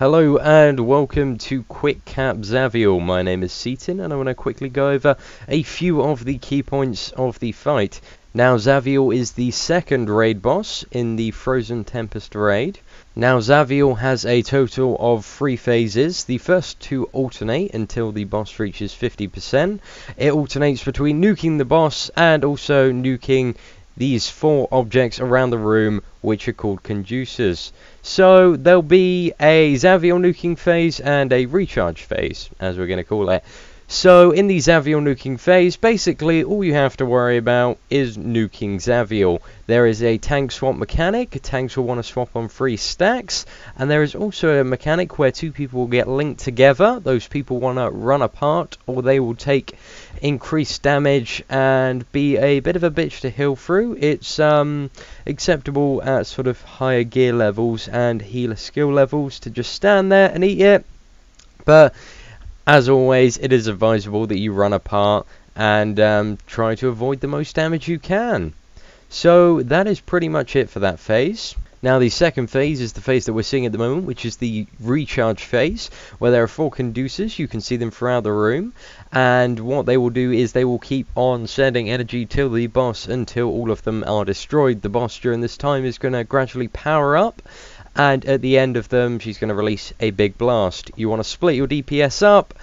Hello and welcome to Artifex Zaviel. My name is Seatin and I want to quickly go over a few of the key points of the fight. Now Zaviel is the second raid boss in the Frozen Tempest raid. Now Zaviel has a total of 3 phases. The first 2 alternate until the boss reaches 50%. It alternates between nuking the boss and also nuking these 4 objects around the room, which are called conducers. So there'll be a Zaviel nuking phase and a recharge phase, as we're going to call it. So in the Zaviel nuking phase, basically all you have to worry about is nuking Zaviel. There is a tank swap mechanic. Tanks will want to swap on 3 stacks, and there is also a mechanic where 2 people will get linked together. Those people want to run apart, or they will take increased damage and be a bit of a bitch to heal through. It's acceptable at sort of higher gear levels and healer skill levels to just stand there and eat it, but as always, it is advisable that you run apart and try to avoid the most damage you can. So that is pretty much it for that phase. Now the second phase is the phase that we're seeing at the moment, which is the recharge phase, where there are 4 conducers. You can see them throughout the room, and what they will do is they will keep on sending energy to the boss until all of them are destroyed. The boss during this time is going to gradually power up, and at the end of them she's going to release a big blast. You want to split your DPS up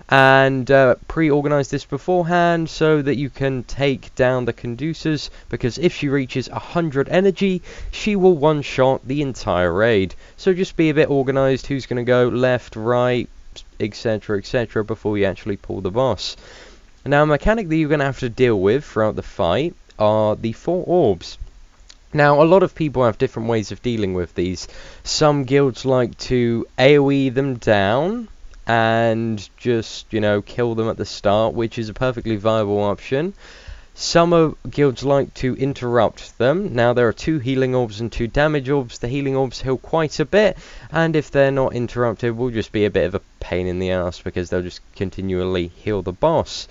and pre-organize this beforehand so that you can take down the conducers, because if she reaches 100 energy she will one-shot the entire raid. So just be a bit organized who's going to go left, right, etc, etc before you actually pull the boss. Now a mechanic that you're going to have to deal with throughout the fight are the 4 orbs. Now, a lot of people have different ways of dealing with these. Some guilds like to AoE them down and just, kill them at the start, which is a perfectly viable option. Some guilds like to interrupt them. Now, there are 2 healing orbs and 2 damage orbs. The healing orbs heal quite a bit, and if they're not interrupted, will just be a bit of a pain in the ass because they'll just continually heal the boss.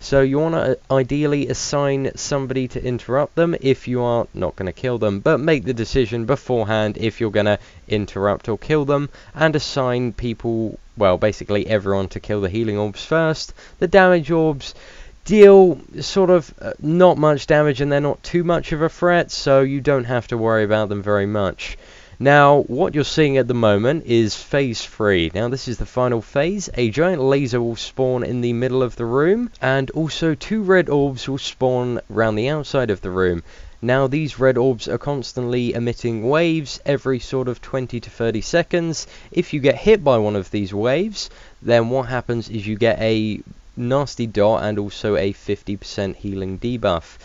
So you want to ideally assign somebody to interrupt them if you are not going to kill them, but make the decision beforehand if you're going to interrupt or kill them, and assign people, well, basically everyone, to kill the healing orbs first. The damage orbs deal sort of not much damage, and they're not too much of a threat, so you don't have to worry about them very much. Now, what you're seeing at the moment is phase 3. Now, this is the final phase. A giant laser will spawn in the middle of the room, and also 2 red orbs will spawn around the outside of the room. Now, these red orbs are constantly emitting waves every sort of 20 to 30 seconds. If you get hit by one of these waves, then what happens is you get a nasty dot and also a 50% healing debuff.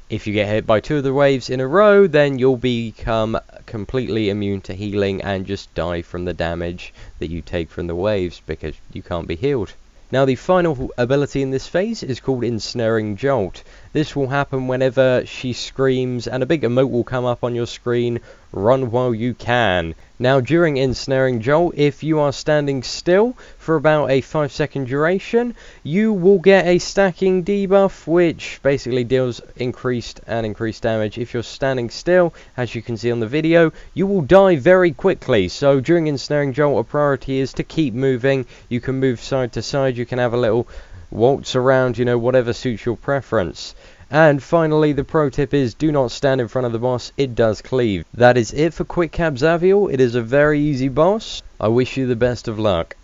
If you get hit by 2 of the waves in a row, then you'll become completely immune to healing and just die from the damage that you take from the waves because you can't be healed. Now the final ability in this phase is called Ensnaring Jolt. This will happen whenever she screams and a big emote will come up on your screen, "Run while you can." Now during Ensnaring Jolt, if you are standing still for about a 5-second duration, you will get a stacking debuff, which basically deals increased damage. If you're standing still, as you can see on the video, you will die very quickly. So during Ensnaring Jolt, a priority is to keep moving. You can move side to side, you can have a little waltz around, whatever suits your preference. And finally, the pro tip is do not stand in front of the boss, it does cleave. That is it for Artifex Zaviel. It is a very easy boss. I wish you the best of luck.